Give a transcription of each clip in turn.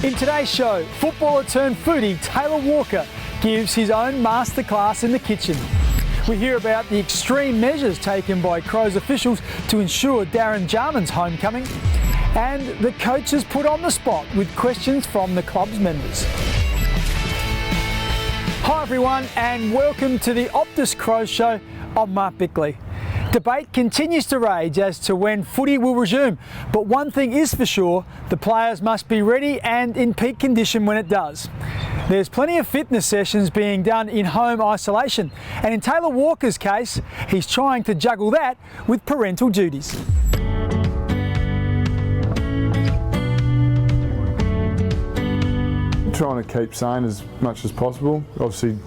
In today's show, footballer turned foodie Taylor Walker gives his own masterclass in the kitchen. We hear about the extreme measures taken by Crows officials to ensure Darren Jarman's homecoming, and the coaches put on the spot with questions from the club's members. Hi everyone, and welcome to the Optus Crows Show. I'm Mark Bickley. Debate continues to rage as to when footy will resume, but one thing is for sure, the players must be ready and in peak condition when it does. There's plenty of fitness sessions being done in home isolation, and in Taylor Walker's case, he's trying to juggle that with parental duties. Trying to keep sane as much as possible. Obviously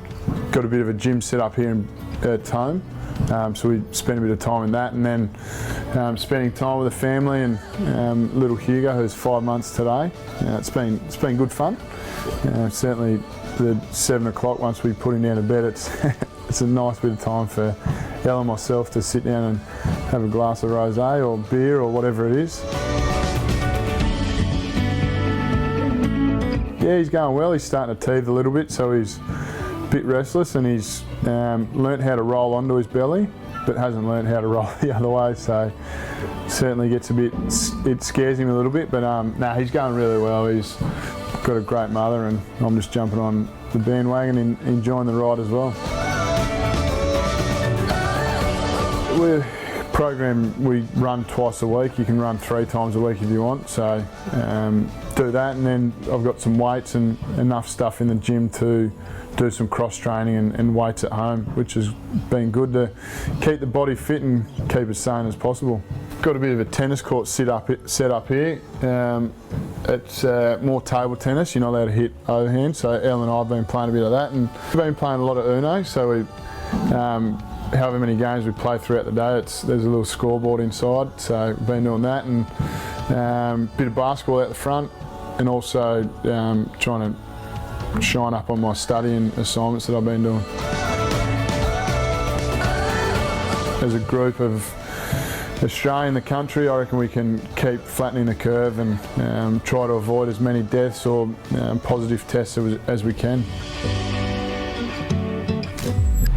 got a bit of a gym set up here at home, so we spend a bit of time in that, and then spending time with the family and little Hugo, who's 5 months today. It's been good fun. Certainly the 7 o'clock, once we put him down to bed, it's a nice bit of time for Elle and myself to sit down and have a glass of rosé or beer or whatever it is. Yeah, he's going well. He's starting to teethe a little bit, so he's a bit restless, and he's learnt how to roll onto his belly, but hasn't learnt how to roll the other way, so certainly gets a bit, it scares him a little bit, but no, he's going really well. He's got a great mother, and I'm just jumping on the bandwagon and enjoying the ride as well. We're program, we run twice a week. You can run 3 times a week if you want, so do that, and then I've got some weights and enough stuff in the gym to do some cross training and weights at home, which has been good to keep the body fit and keep as sane as possible. Got a bit of a tennis court set up here. It's more table tennis. You're not allowed to hit overhand, so Elle and I have been playing a bit of that, and we've been playing a lot of Uno, so we however many games we play throughout the day, there's a little scoreboard inside, so we've been doing that, and a bit of basketball out the front, and also trying to shine up on my study and assignments that I've been doing. As a group of Australia in the country, I reckon we can keep flattening the curve and try to avoid as many deaths or positive tests as we can.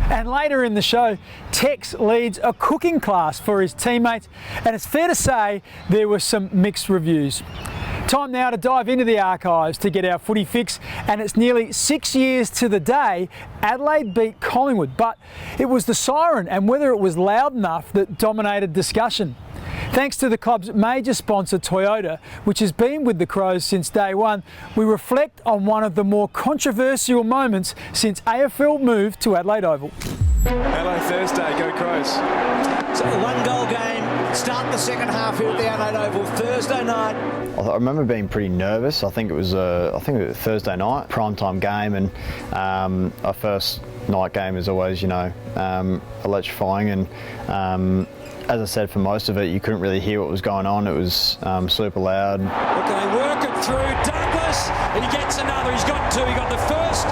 And later in the show, Tex leads a cooking class for his teammates, and it's fair to say there were some mixed reviews. Time now to dive into the archives to get our footy fix, and it's nearly 6 years to the day Adelaide beat Collingwood, but it was the siren and whether it was loud enough that dominated discussion. Thanks to the club's major sponsor Toyota, which has been with the Crows since day one, we reflect on one of the more controversial moments since AFL moved to Adelaide Oval. Hello Thursday, go Crows. So a 1-goal game, start the second half here at the Adelaide Oval Thursday night. I remember being pretty nervous. I think it was a Thursday night, primetime game, and our first night game is always, electrifying, and as I said, for most of it, you couldn't really hear what was going on. It was super loud. Okay, work it through. Douglas, and he gets another. He's got 2. He got the first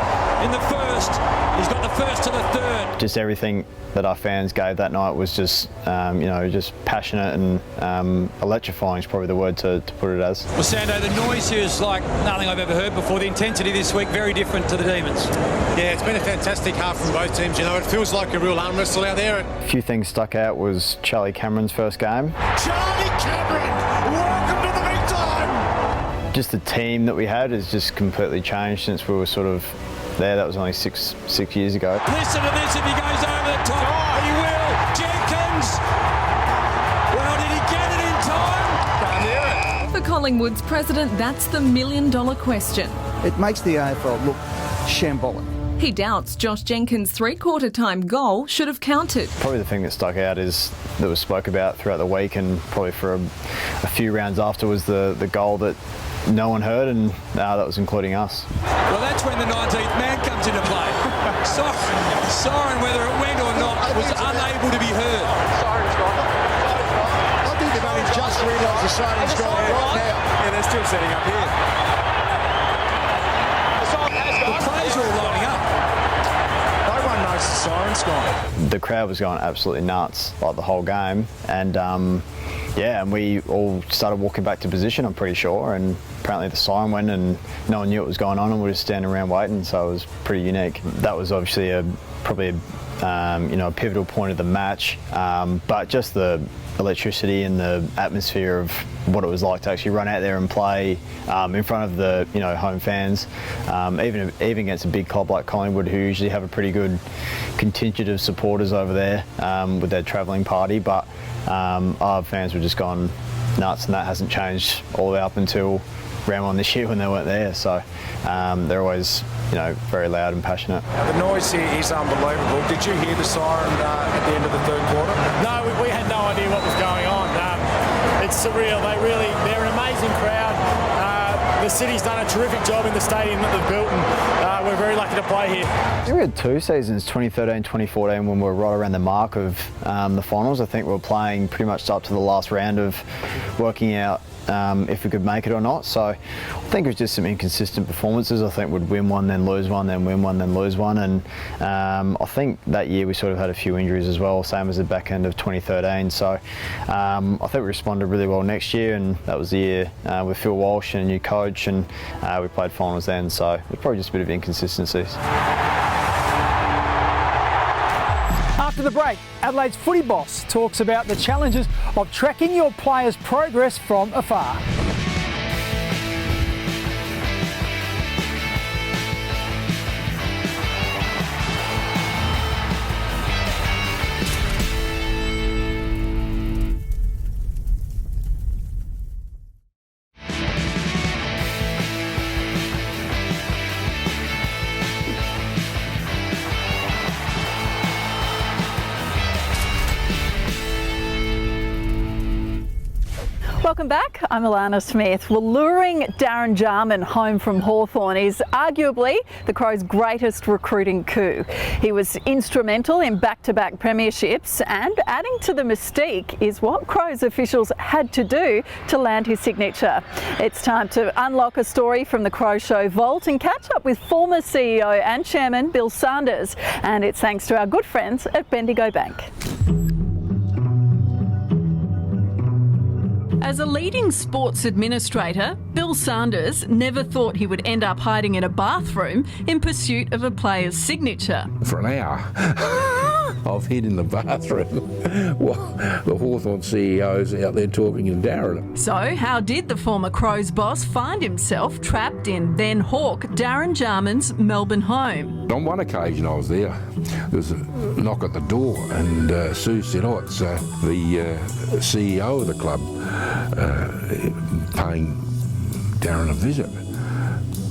in the first. He's got the first to the third. Just everything that our fans gave that night was just, just passionate and electrifying is probably the word to put it as. Well, Sando, the noise here is like nothing I've ever heard before. The intensity this week, very different to the Demons. Yeah, it's been a fantastic half from both teams. It feels like a real arm wrestle out there. A few things stuck out was Charlie Cameron's first game. Charlie Cameron, welcome to the big time! Just the team that we had has just completely changed since we were sort of there. That was only six years ago. Listen to this, if he goes over the top, he will. Jenkins! Well, did he get it in time? Can't hear it. For Collingwood's president, that's the million-dollar question. It makes the AFL look shambolic. He doubts Josh Jenkins' three-quarter time goal should have counted. Probably the thing that stuck out is that was spoke about throughout the week, and probably for a few rounds after, was the goal that no one heard, and that was including us. Well, that's when the 19th man comes into play. Siren, whether it went or not, was unable to be heard. Siren's gone. I think they've only just realised the siren's gone right now. Yeah, they're still setting up here. The players are all lining up. No one knows Sirens gone. The crowd was going absolutely nuts, like the whole game, and and we all started walking back to position, I'm pretty sure, and apparently the siren went and no one knew what was going on, and we were just standing around waiting, so it was pretty unique. That was obviously probably a pivotal point of the match, but just the electricity and the atmosphere of what it was like to actually run out there and play in front of the home fans, even against a big club like Collingwood, who usually have a pretty good contingent of supporters over there with their travelling party, but our fans were just gone nuts, and that hasn't changed all the way up until round one this year when they weren't there. So they're always very loud and passionate. The noise here is unbelievable. Did you hear the siren at the end of the third quarter? No, we had no idea what was going on. It's surreal. They're an amazing crowd. The city's done a terrific job in the stadium that they've built, and we're very lucky to play here. I think we had 2 seasons, 2013, 2014, when we were right around the mark of the finals. I think we were playing pretty much up to the last round of working out if we could make it or not. So I think it was just some inconsistent performances. I think we'd win one, then lose one, then win one, then lose one. And I think that year we sort of had a few injuries as well, same as the back end of 2013. So I think we responded really well next year, and that was the year with Phil Walsh and a new coach, and we played finals then. So it was probably just a bit of inconsistencies. After the break, Adelaide's footy boss talks about the challenges of tracking your players' progress from afar. Welcome back. I'm ALANA Smith. Well, luring Darren Jarman home from Hawthorn is arguably the Crows' greatest recruiting coup. He was instrumental in back-to-back premierships, and adding to the mystique is what Crows officials had to do to land his signature. It's time to unlock a story from the Crows Show vault and catch up with former CEO and Chairman Bill Sanders. And it's thanks to our good friends at Bendigo Bank. As a leading sports administrator, Bill Sanders never thought he would end up hiding in a bathroom in pursuit of a player's signature. For an hour, I've hid in the bathroom while the Hawthorn CEO's out there talking to Darren. So how did the former Crows boss find himself trapped in then Hawk Darren Jarman's Melbourne home? On one occasion I was there. There was a knock at the door, and Sue said, "Oh, it's the CEO of the club paying Darren a visit.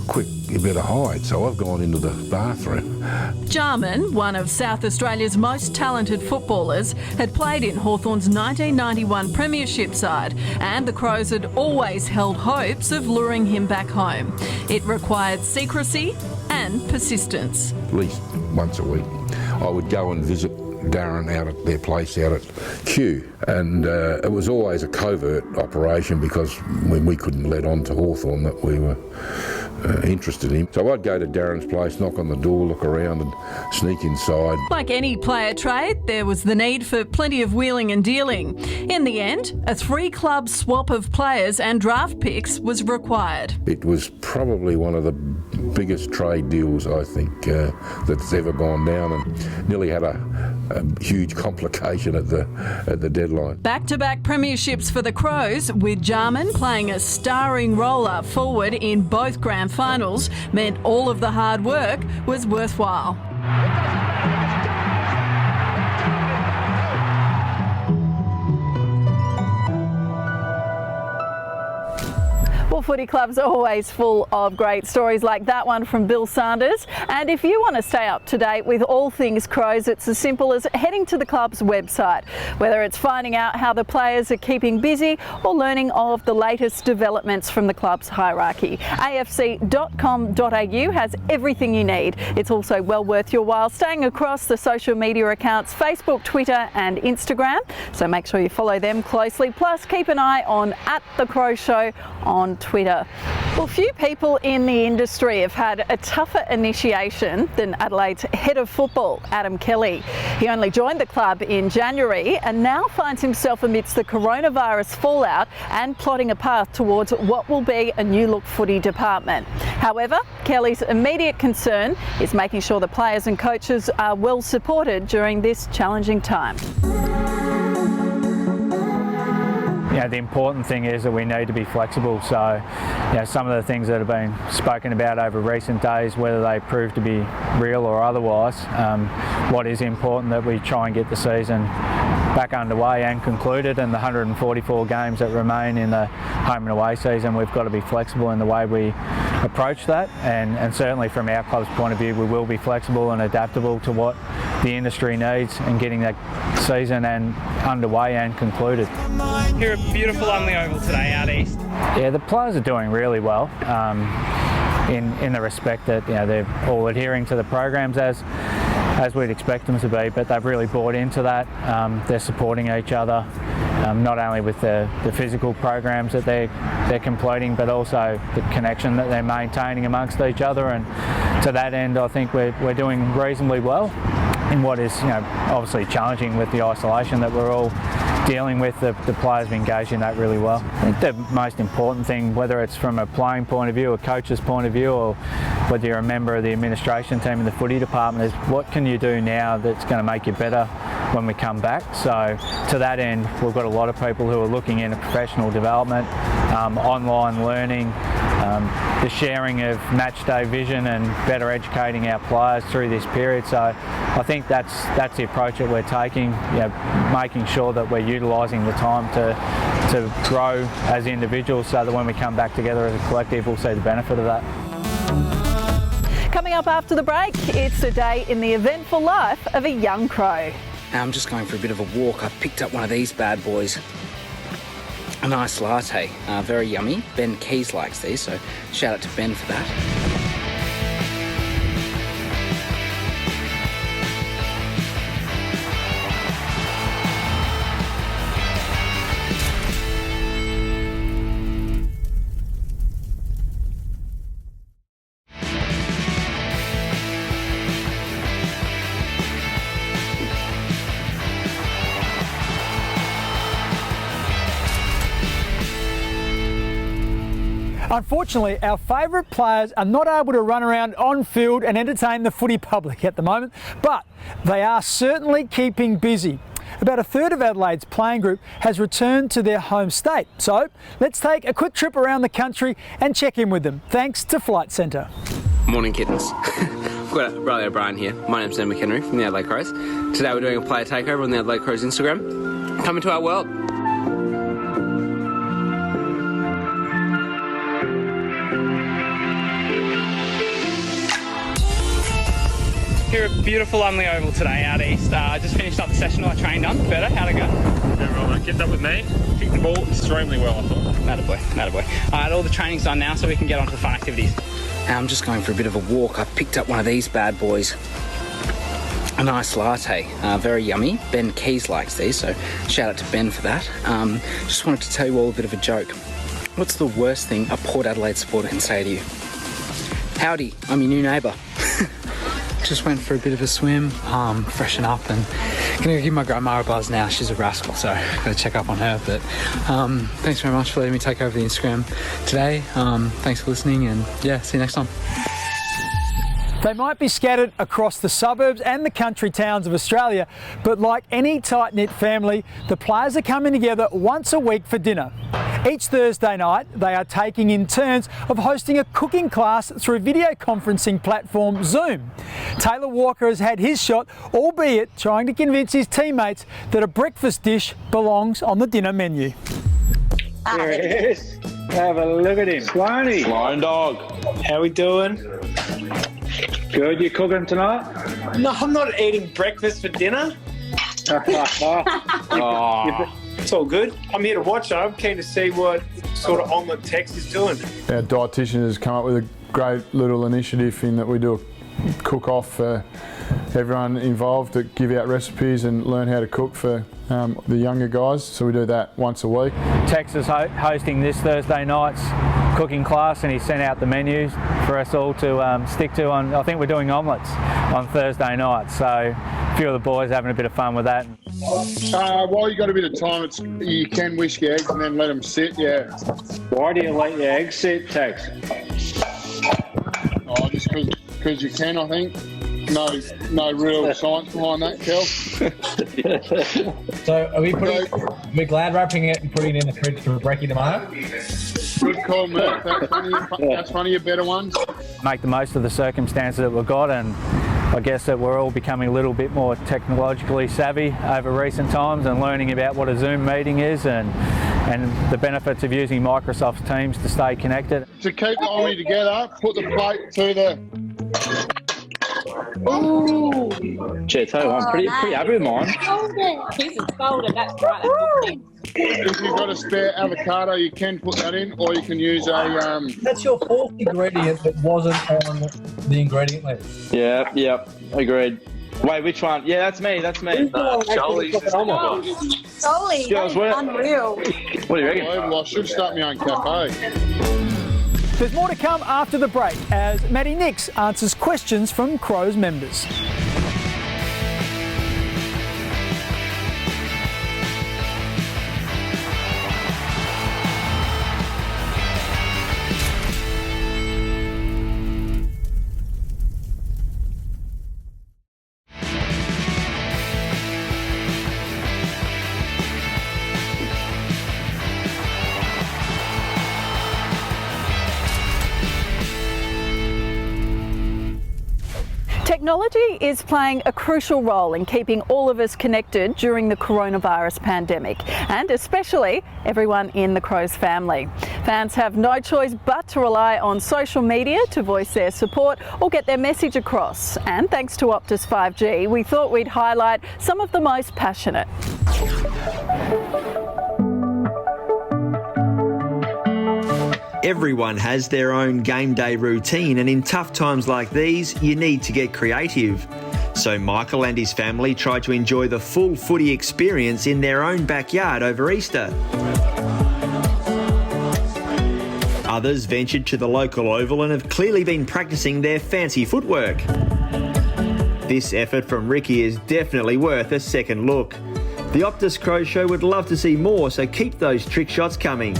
Quick, you better hide." So I've gone into the bathroom. Jarman, one of South Australia's most talented footballers, had played in Hawthorn's 1991 premiership side, and the Crows had always held hopes of luring him back home. It required secrecy and persistence. At least once a week I would go and visit Darren out at their place out at Kew, and it was always a covert operation because we couldn't let on to Hawthorn that we were interested in him. So I'd go to Darren's place, knock on the door, look around and sneak inside. Like any player trade, there was the need for plenty of wheeling and dealing. In the end, a 3-club swap of players and draft picks was required. It was probably one of the biggest trade deals, I think, that's ever gone down, and nearly had a huge complication at the deadline. Back-to-back premierships for the Crows, with Jarman playing a starring role up forward in both grand finals, meant all of the hard work was worthwhile. Well, footy clubs are always full of great stories like that one from Bill Sanders. And if you want to stay up to date with all things Crows, it's as simple as heading to the club's website. Whether it's finding out how the players are keeping busy or learning of the latest developments from the club's hierarchy. afc.com.au has everything you need. It's also well worth your while staying across the social media accounts Facebook, Twitter and Instagram. So make sure you follow them closely. Plus keep an eye on @The Crows Show on Twitter. Well, few people in the industry have had a tougher initiation than Adelaide's head of football, Adam Kelly. He only joined the club in January and now finds himself amidst the coronavirus fallout and plotting a path towards what will be a new look footy department. However, Kelly's immediate concern is making sure the players and coaches are well supported during this challenging time. The important thing is that we need to be flexible. So, some of the things that have been spoken about over recent days, whether they prove to be real or otherwise, what is important that we try and get the season back underway and concluded, and the 144 games that remain in the home and away season, we've got to be flexible in the way we approach that, and certainly from our club's point of view, we will be flexible and adaptable to what the industry needs in getting that season and underway and concluded. Here at beautiful Unley Oval today out east. Yeah, the players are doing really well in the respect that they're all adhering to the programs as we'd expect them to be, but they've really bought into that. They're supporting each other, not only with the physical programs that they're completing, but also the connection that they're maintaining amongst each other. And to that end, I think we're doing reasonably well in what is obviously challenging with the isolation that we're all dealing with. The players have engaged in that really well. I think the most important thing, whether it's from a playing point of view, a coach's point of view, or whether you're a member of the administration team in the footy department, is what can you do now that's going to make you better when we come back. So to that end, we've got a lot of people who are looking into professional development, online learning, the sharing of match day vision and better educating our players through this period. So I think that's the approach that we're taking, making sure that we're utilising the time to grow as individuals, so that when we come back together as a collective, we'll see the benefit of that. Coming up after the break, it's a day in the eventful life of a young crow. I'm just going for a bit of a walk. I've picked up one of these bad boys. A nice latte, very yummy. Ben Keys likes these, so shout out to Ben for that. Unfortunately, our favourite players are not able to run around on field and entertain the footy public at the moment, but they are certainly keeping busy. About a third of Adelaide's playing group has returned to their home state. So let's take a quick trip around the country and check in with them, thanks to Flight Centre. Morning, kittens. I've got Riley O'Brien here. My name's Dan McHenry from the Adelaide Crows. Today we're doing a player takeover on the Adelaide Crows Instagram. Come into our world. Here at beautiful Unley Oval today out east. Just finished up the session I trained on. Better, how'd it go? Yeah, well, mate, kept up with me. Kicked the ball extremely well, I thought. Mattaboy, mattaboy. Alright, all the training's done now, so we can get on to the fun activities. I'm just going for a bit of a walk. I've picked up one of these bad boys. A nice latte, very yummy. Ben Keys likes these, so shout out to Ben for that. Just wanted to tell you all a bit of a joke. What's the worst thing a Port Adelaide supporter can say to you? Howdy, I'm your new neighbour. Just went for a bit of a swim, freshen up, and gonna give my grandma a buzz now. She's a rascal, so gotta check up on her. But thanks very much for letting me take over the Instagram today. Thanks for listening, and yeah, see you next time. They might be scattered across the suburbs and the country towns of Australia, but like any tight-knit family, the players are coming together once a week for dinner. Each Thursday night, they are taking in turns of hosting a cooking class through video conferencing platform Zoom. Taylor Walker has had his shot, albeit trying to convince his teammates that a breakfast dish belongs on the dinner menu. There it is. Have a look at him. Sloaney. Sloan dog. How we doing? Good, you cooking tonight? No, I'm not eating breakfast for dinner. It's all good. I'm here to watch it. I'm keen to see what sort of omelette TEX'S is doing. Our dietitian has come up with a great little initiative in that we do a cook-off for everyone involved to give out recipes and learn how to cook for the younger guys. So we do that once a week. TEX'S is hosting this Thursday night's cooking class, and he sent out the menus for us all to stick to. I think we're doing omelettes on Thursday night, so a few of the boys having a bit of fun with that. While you got a bit of time, you can whisk your eggs and then let them sit. Yeah. Why do you let your eggs sit, Tex? Oh, just because you can, I think. No real science behind that, Kel. So are we glad wrapping it and putting it in the fridge for brekkie tomorrow? Good call, Murph. That's one of your better ones. Make the most of the circumstances that we've got, and I guess that we're all becoming a little bit more technologically savvy over recent times and learning about what a Zoom meeting is and the benefits of using Microsoft Teams to stay connected. To keep the Omni together, put the plate to the... Ooh. Gee, tell you what, I'm pretty happy with mine. His is folded, that's right. If you've got a spare avocado, you can put that in, or you can use a... That's your fourth ingredient that wasn't on the ingredient list. Yeah, agreed. Wait, which one? Yeah, that's me. Jolly's. Jolly, that's unreal. What do you reckon? Well, I should start my own cafe. There's more to come after the break as Matty Nix answers questions from Crows members. Technology is playing a crucial role in keeping all of us connected during the coronavirus pandemic, and especially everyone in the Crows family. Fans have no choice but to rely on social media to voice their support or get their message across. And thanks to Optus 5G, we thought we'd highlight some of the most passionate. Everyone has their own game day routine, and in tough times like these, you need to get creative. So Michael and his family tried to enjoy the full footy experience in their own backyard over Easter. Others ventured to the local oval and have clearly been practicing their fancy footwork. This effort from Ricky is definitely worth a second look. The Optus Crows Show would love to see more, so keep those trick shots coming.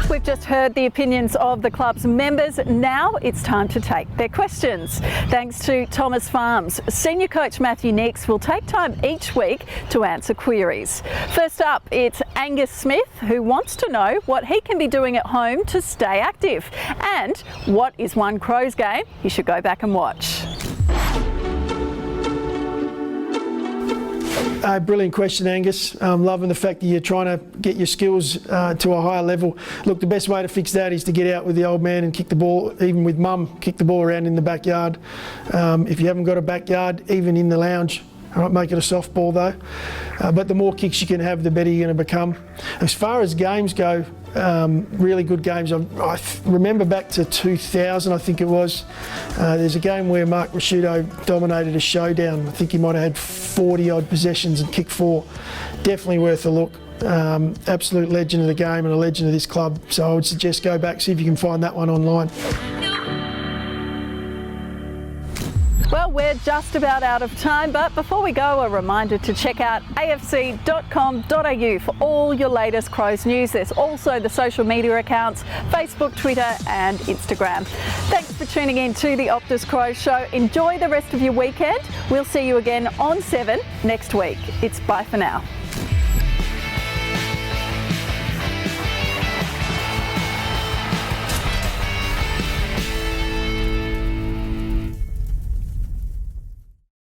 We've just heard the opinions of the club's members. Now it's time to take their questions. Thanks to Thomas Farms, Senior Coach Matthew Nix will take time each week to answer queries. First up, it's Angus Smith, who wants to know what he can be doing at home to stay active and what is one Crows game he should go back and watch. Brilliant question, Angus. Loving the fact that you're trying to get your skills to a higher level. Look, the best way to fix that is to get out with the old man and kick the ball, even with mum, kick the ball around in the backyard. If you haven't got a backyard, even in the lounge, all right, make it a softball though. But the more kicks you can have, the better you're going to become. As far as games go, really good games. I remember back to 2000, I think it was. There's a game where Mark Rasciuto dominated a showdown. I think he might have had 40 odd possessions and kicked 4. Definitely worth a look. Absolute legend of the game and a legend of this club. So I would suggest go back, see if you can find that one online. Well, we're just about out of time, but before we go, a reminder to check out afc.com.au for all your latest Crows news. There's also the social media accounts, Facebook, Twitter and Instagram. Thanks for tuning in to the Optus Crows Show. Enjoy the rest of your weekend. We'll see you again on 7 next week. It's bye for now.